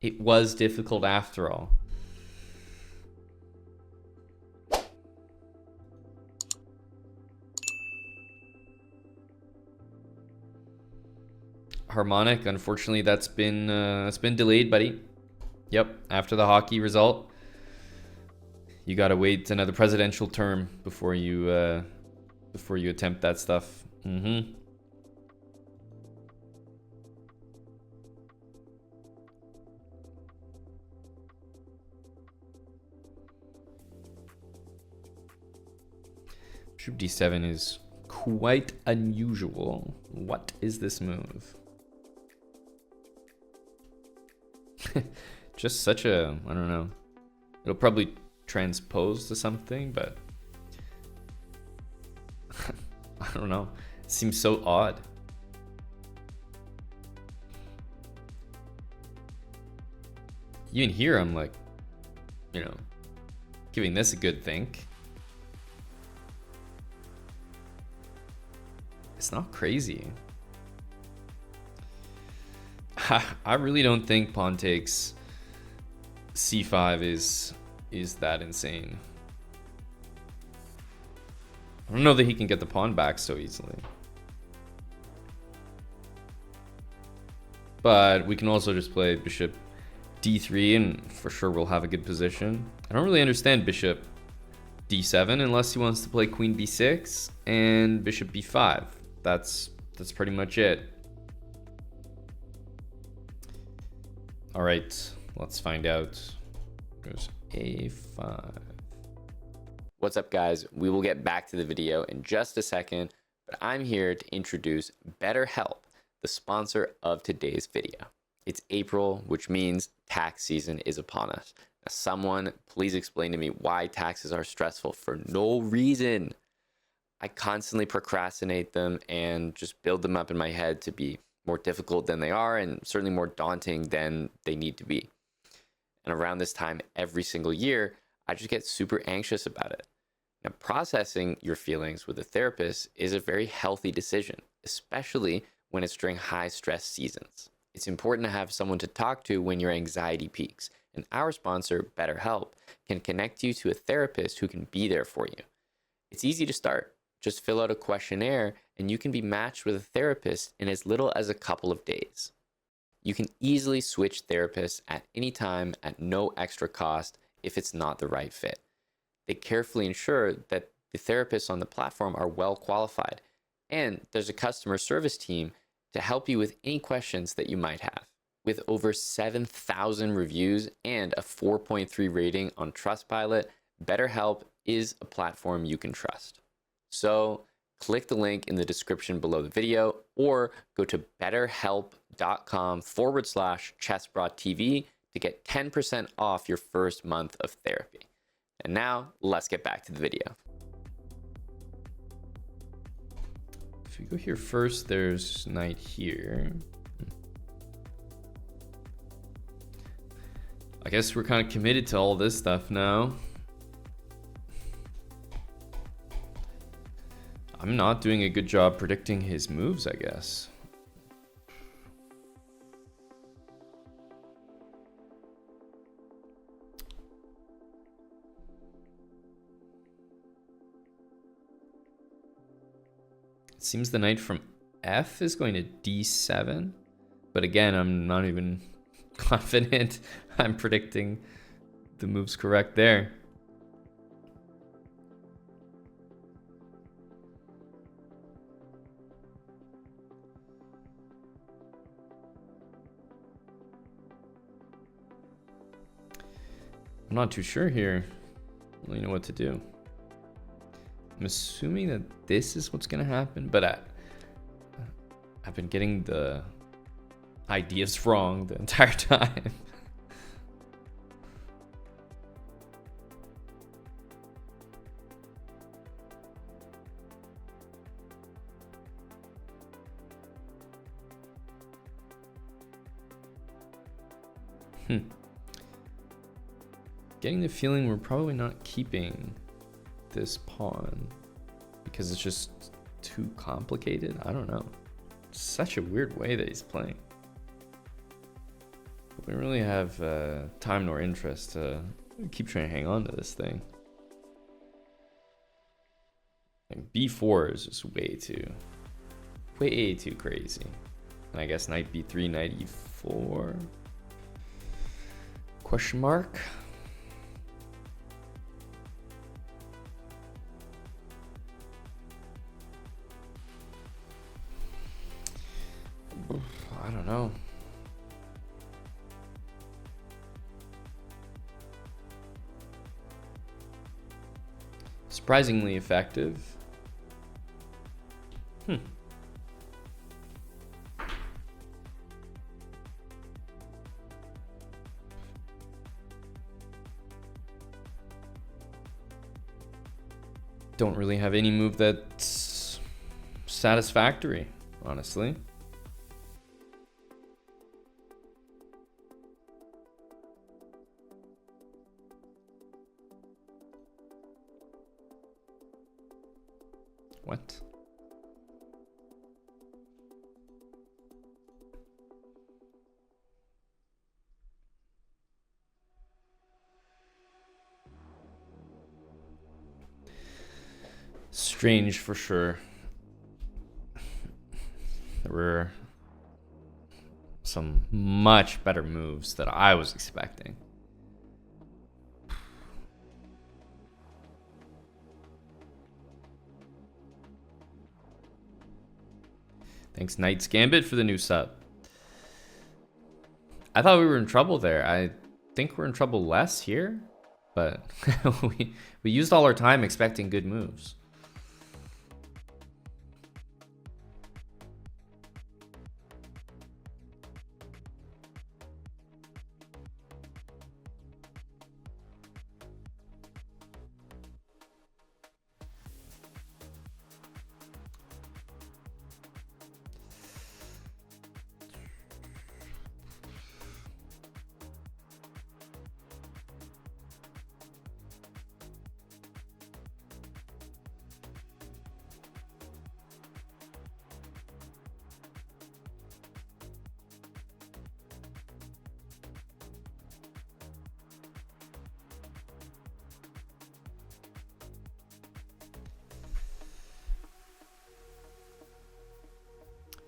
It was difficult after all. Harmonic, unfortunately, that's been delayed, buddy. Yep, after the hockey result, you gotta wait another presidential term before you attempt that stuff. Bishop d7 is quite unusual. What is this move? Just such a, I don't know. It'll probably transpose to something, but I don't know. It seems so odd. Even here, I'm like, you know, giving this a good think. It's not crazy. I really don't think pawn takes c5 is that insane. I don't know that he can get the pawn back so easily. But we can also just play bishop d3 and for sure we'll have a good position. I don't really understand bishop d7 unless he wants to play queen b6 and bishop b5. That's pretty much it. All right, let's find out. Goes a5. What's up, guys? We will get back to the video in just a second, but I'm here to introduce BetterHelp, the sponsor of today's video. It's April, which means tax season is upon us. Now, someone please explain to me why taxes are stressful for no reason. I constantly procrastinate them and just build them up in my head to be more difficult than they are and certainly more daunting than they need to be. And around this time every single year, I just get super anxious about it. Now, processing your feelings with a therapist is a very healthy decision, especially when it's during high stress seasons. It's important to have someone to talk to when your anxiety peaks, and our sponsor, BetterHelp, can connect you to a therapist who can be there for you. It's easy to start. Just fill out a questionnaire and you can be matched with a therapist in as little as a couple of days. You can easily switch therapists at any time at no extra cost if it's not the right fit. They carefully ensure that the therapists on the platform are well qualified, and there's a customer service team to help you with any questions that you might have. With over 7,000 reviews and a 4.3 rating on Trustpilot, BetterHelp is a platform you can trust. So click the link in the description below the video or go to betterhelp.com/chessbrah to get 10% off your first month of therapy. And now let's get back to the video. If we go here first, there's knight here. I guess we're kind of committed to all this stuff now. I'm not doing a good job predicting his moves, I guess. It seems the knight from F is going to D7, but again, I'm not even confident I'm predicting the moves correct there. I'm not too sure here. I don't really know what to do. I'm assuming that this is what's gonna happen, but I've been getting the ideas wrong the entire time. Getting the feeling we're probably not keeping this pawn because it's just too complicated. I don't know. It's such a weird way that he's playing. We don't really have time nor interest to keep trying to hang on to this thing. Like b4 is just way too crazy. And I guess knight b3, knight e4. Question mark? I don't know. Surprisingly effective. Don't really have any move that's satisfactory, honestly. What? Strange for sure. There were some much better moves that I was expecting. Thanks, Knight's Gambit, for the new sub. I thought we were in trouble there. I think we're in trouble less here, but we used all our time expecting good moves.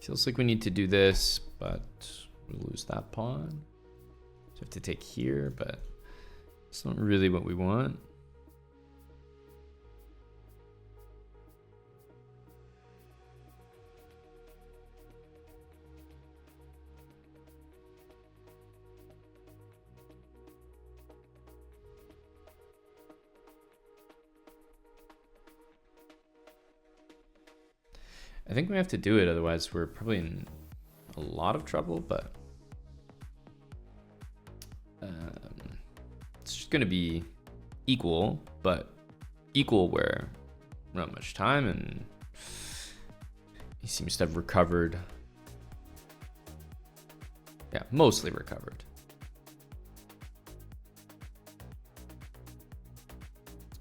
Feels like we need to do this, but we lose that pawn. So we have to take here, but it's not really what we want. I think we have to do it, otherwise we're probably in a lot of trouble, but it's just gonna be equal, but equal where not much time, and he seems to have recovered. Yeah, mostly recovered.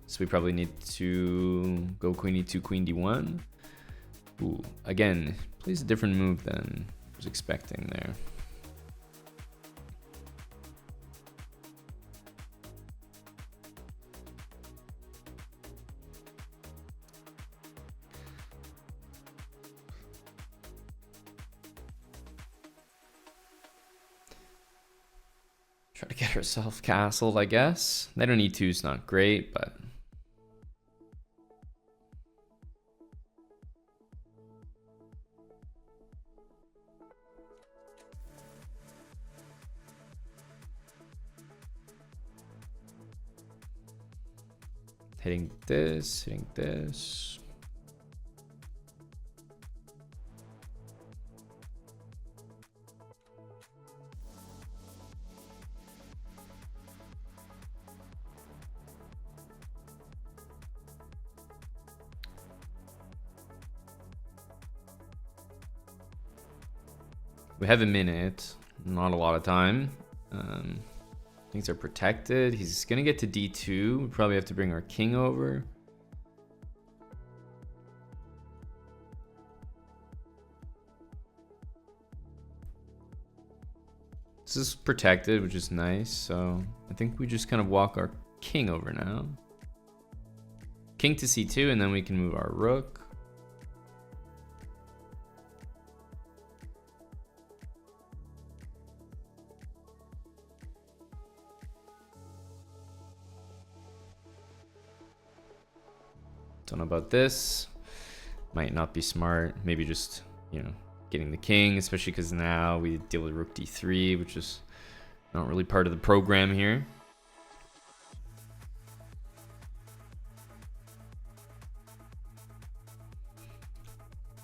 So we probably need to go queen e2, queen d1. Ooh, again, plays a different move than I was expecting there. Try to get herself castled, I guess. Knight on e2 is not great, but hitting this, hitting this. We have a minute, not a lot of time. Things are protected. He's gonna get to d2. We probably have to bring our king over. This is protected, which is nice. So I think we just kind of walk our king over now. King to c2, and then we can move our rook. Don't know about this. Might not be smart. Maybe just, you know, getting the king, especially because now we deal with rook d3, which is not really part of the program here.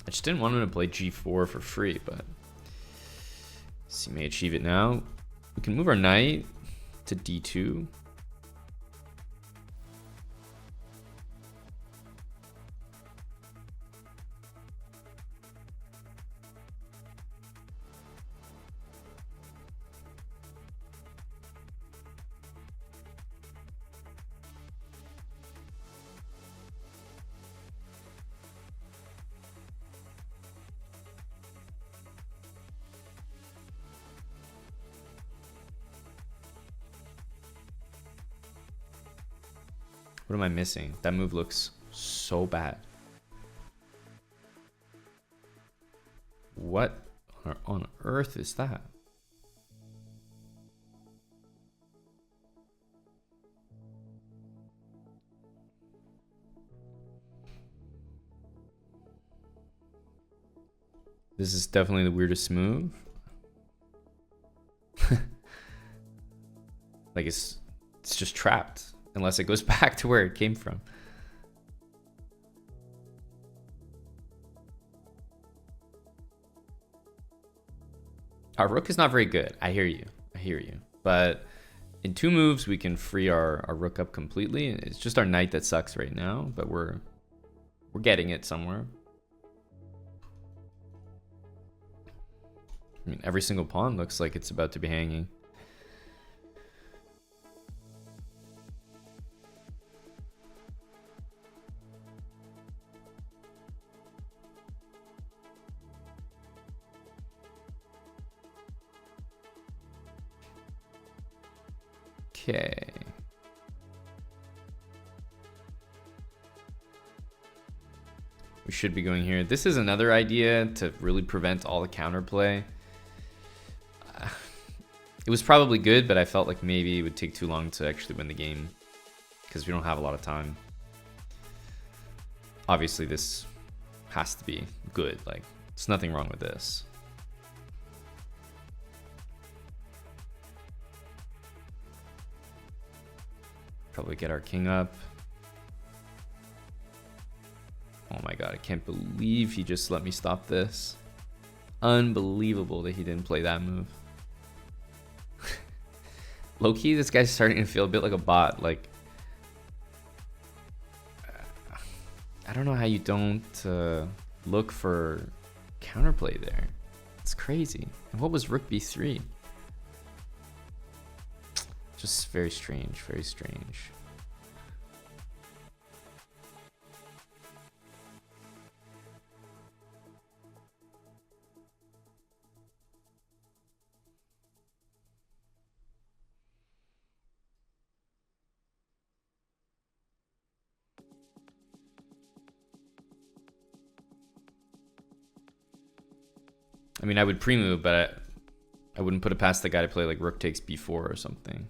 I just didn't want him to play g4 for free, but he may achieve it now. We can move our knight to d2. What am I missing? That move looks so bad. What on earth is that? This is definitely the weirdest move. Like it's just trapped. Unless it goes back to where it came from. Our rook is not very good. I hear you. I hear you. But in 2 moves, we can free our rook up completely. It's just our knight that sucks right now, but we're getting it somewhere. I mean, every single pawn looks like it's about to be hanging. Okay. We should be going here. This is another idea to really prevent all the counterplay. It was probably good, but I felt like maybe it would take too long to actually win the game because we don't have a lot of time. Obviously, this has to be good. Like, there's nothing wrong with this. Probably get our king up. Oh my god, I can't believe he just let me stop this. Unbelievable that he didn't play that move. Low-key, this guy's starting to feel a bit like a bot. Like, I don't know how you don't look for counterplay there. It's crazy. And what was rook b3? Just very strange, very strange. I mean, I would pre-move, but I wouldn't put it past the guy to play like rook takes b4 or something.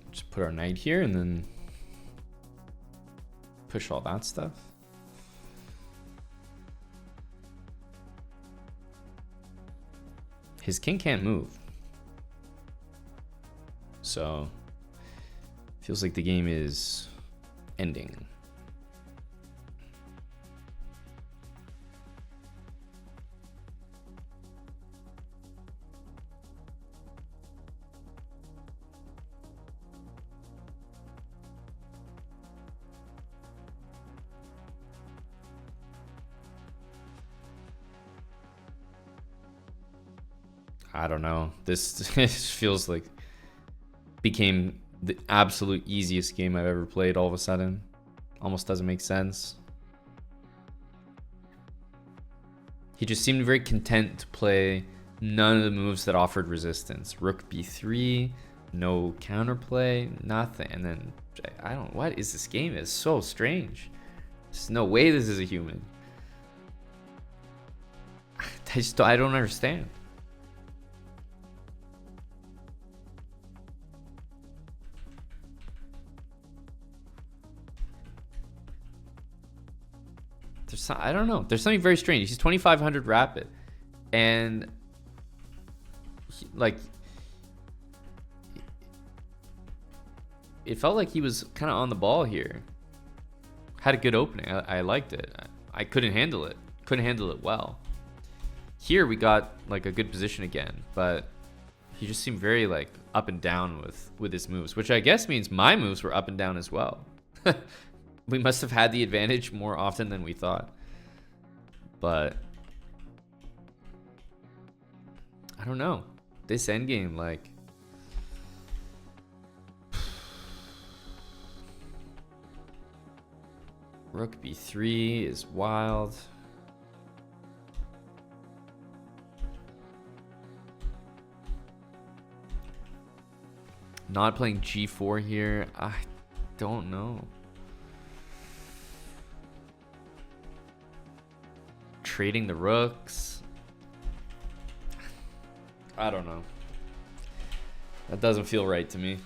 Just put our knight here and then push all that stuff. His king can't move. So feels like the game is ending. I don't know. This feels like became the absolute easiest game I've ever played all of a sudden. Almost doesn't make sense. He just seemed very content to play none of the moves that offered resistance. Rook b3, no counterplay, nothing. And then, I don't, what is this game? It's so strange. There's no way this is a human. I don't understand. I don't know. There's something very strange. He's 2500 rapid, and it felt like he was kind of on the ball here. Had a good opening. I liked it. I couldn't handle it. Couldn't handle it well. Here we got like a good position again, but he just seemed very like up and down with his moves, which I guess means my moves were up and down as well. We must have had the advantage more often than we thought. But I don't know. This endgame, like, Rook b3 is wild. Not playing g4 here. I don't know. Trading the rooks. I don't know. That doesn't feel right to me.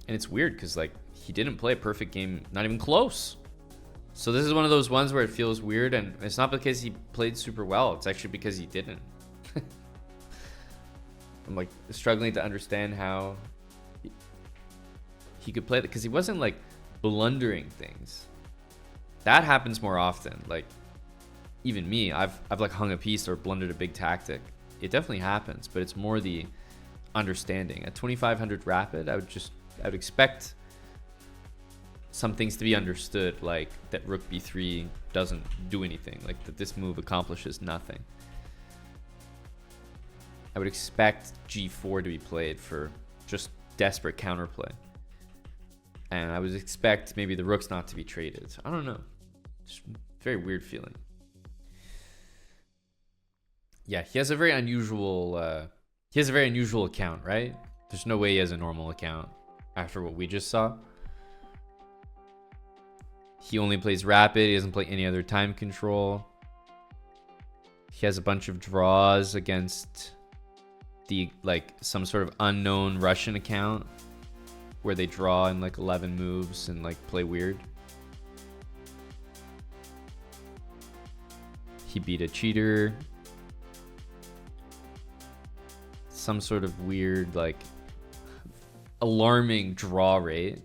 And it's weird because like he didn't play a perfect game, not even close. So this is one of those ones where it feels weird, and it's not because he played super well. It's actually because he didn't. I'm like struggling to understand how he could play that, because he wasn't like blundering things. That happens more often. Like even me, I've like hung a piece or blundered a big tactic. It definitely happens, but it's more the understanding. At 2500 rapid, I would expect some things to be understood, like that Rook b3 doesn't do anything, like that this move accomplishes nothing. I would expect g4 to be played for just desperate counterplay. And I would expect maybe the rooks not to be traded. I don't know. Just very weird feeling. Yeah, he has a very unusual account, right? There's no way he has a normal account after what we just saw. He only plays rapid. He doesn't play any other time control. He has a bunch of draws against the like some sort of unknown Russian account where they draw in like 11 moves and like play weird. He beat a cheater. Some sort of weird, like, alarming draw rate.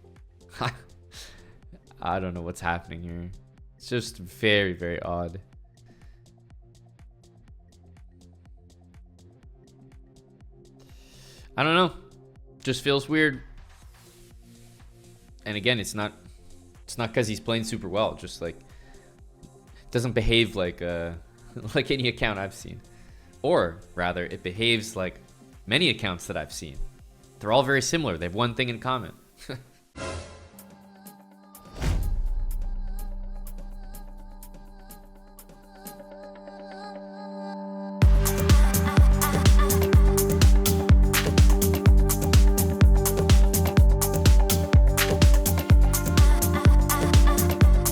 I don't know what's happening here. It's just very, very odd. I don't know. Just feels weird. And again, it's not because he's playing super well. Just like doesn't behave like like any account I've seen, or rather, it behaves like many accounts that I've seen. They're all very similar. They have one thing in common.